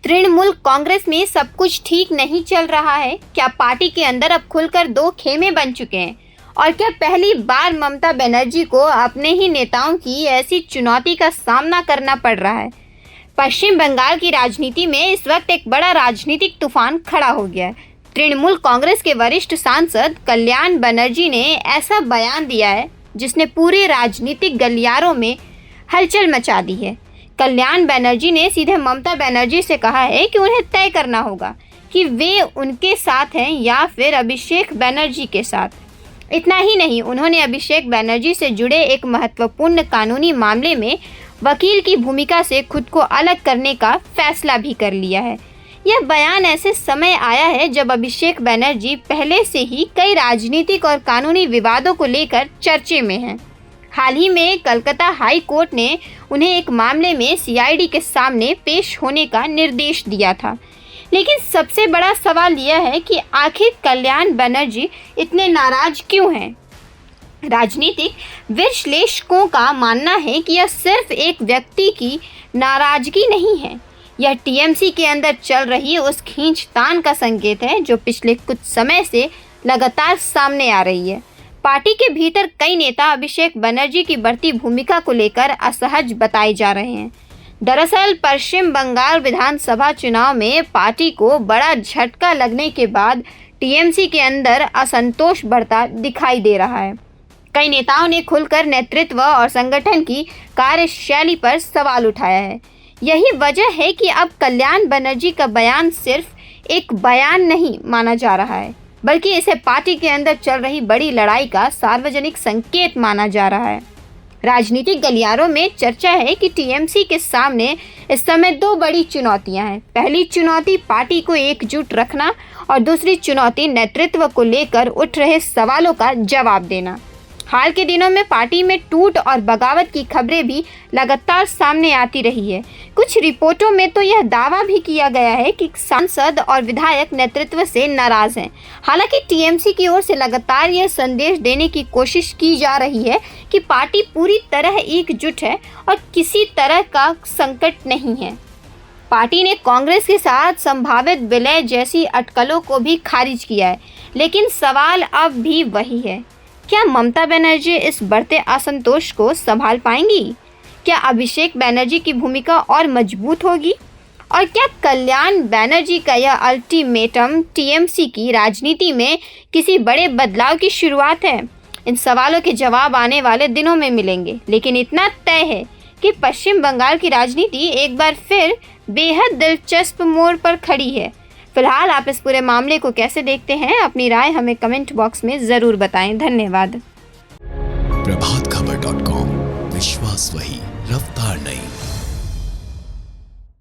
तृणमूल कांग्रेस में सब कुछ ठीक नहीं चल रहा है? क्या पार्टी के अंदर अब खुलकर दो खेमे बन चुके हैं? और क्या पहली बार ममता बनर्जी को अपने ही नेताओं की ऐसी चुनौती का सामना करना पड़ रहा है? पश्चिम बंगाल की राजनीति में इस वक्त एक बड़ा राजनीतिक तूफान खड़ा हो गया है। तृणमूल कांग्रेस के वरिष्ठ सांसद कल्याण बनर्जी ने ऐसा बयान दिया है जिसने पूरे राजनीतिक गलियारों में हलचल मचा दी है। कल्याण बनर्जी ने सीधे ममता बनर्जी से कहा है कि उन्हें तय करना होगा कि वे उनके साथ हैं या फिर अभिषेक बनर्जी के साथ। इतना ही नहीं, उन्होंने अभिषेक बनर्जी से जुड़े एक महत्वपूर्ण कानूनी मामले में वकील की भूमिका से खुद को अलग करने का फैसला भी कर लिया है। यह बयान ऐसे समय आया है जब अभिषेक बनर्जी पहले से ही कई राजनीतिक और कानूनी विवादों को लेकर चर्चे में हैं। हाल ही में कलकत्ता हाई कोर्ट ने उन्हें एक मामले में सीआईडी के सामने पेश होने का निर्देश दिया था। लेकिन सबसे बड़ा सवाल यह है कि आखिर कल्याण बनर्जी इतने नाराज क्यों हैं? राजनीतिक विश्लेषकों का मानना है कि यह सिर्फ एक व्यक्ति की नाराजगी नहीं है, यह टीएमसी के अंदर चल रही उस खींचतान का संकेत है जो पिछले कुछ समय से लगातार सामने आ रही है। पार्टी के भीतर कई नेता अभिषेक बनर्जी की बढ़ती भूमिका को लेकर असहज बताए जा रहे हैं। दरअसल पश्चिम बंगाल विधानसभा चुनाव में पार्टी को बड़ा झटका लगने के बाद टीएमसी के अंदर असंतोष बढ़ता दिखाई दे रहा है। कई नेताओं ने खुलकर नेतृत्व और संगठन की कार्यशैली पर सवाल उठाया है। यही वजह है कि अब कल्याण बनर्जी का बयान सिर्फ एक बयान नहीं माना जा रहा है, बल्कि इसे पार्टी के अंदर चल रही बड़ी लड़ाई का सार्वजनिक संकेत माना जा रहा है। राजनीतिक गलियारों में चर्चा है कि टीएमसी के सामने इस समय दो बड़ी चुनौतियां हैं। पहली चुनौती पार्टी को एकजुट रखना और दूसरी चुनौती नेतृत्व को लेकर उठ रहे सवालों का जवाब देना। हाल के दिनों में पार्टी में टूट और बगावत की खबरें भी लगातार सामने आती रही है। कुछ रिपोर्टों में तो यह दावा भी किया गया है कि सांसद और विधायक नेतृत्व से नाराज हैं। हालांकि टीएमसी की ओर से लगातार यह संदेश देने की कोशिश की जा रही है कि पार्टी पूरी तरह एकजुट है और किसी तरह का संकट नहीं है। पार्टी ने कांग्रेस के साथ संभावित विलय जैसी अटकलों को भी खारिज किया है, लेकिन सवाल अब भी वही है, क्या ममता बनर्जी इस बढ़ते असंतोष को संभाल पाएंगी? क्या अभिषेक बनर्जी की भूमिका और मजबूत होगी? और क्या कल्याण बनर्जी का यह अल्टीमेटम टीएमसी की राजनीति में किसी बड़े बदलाव की शुरुआत है? इन सवालों के जवाब आने वाले दिनों में मिलेंगे, लेकिन इतना तय है कि पश्चिम बंगाल की राजनीति एक बार फिर बेहद दिलचस्प मोड़ पर खड़ी है। फिलहाल आप इस पूरे मामले को कैसे देखते हैं? अपनी राय हमें कमेंट बॉक्स में ज़रूर बताएं। धन्यवाद। प्रभातखबर.com, विश्वास वही, रफ्तार नहीं।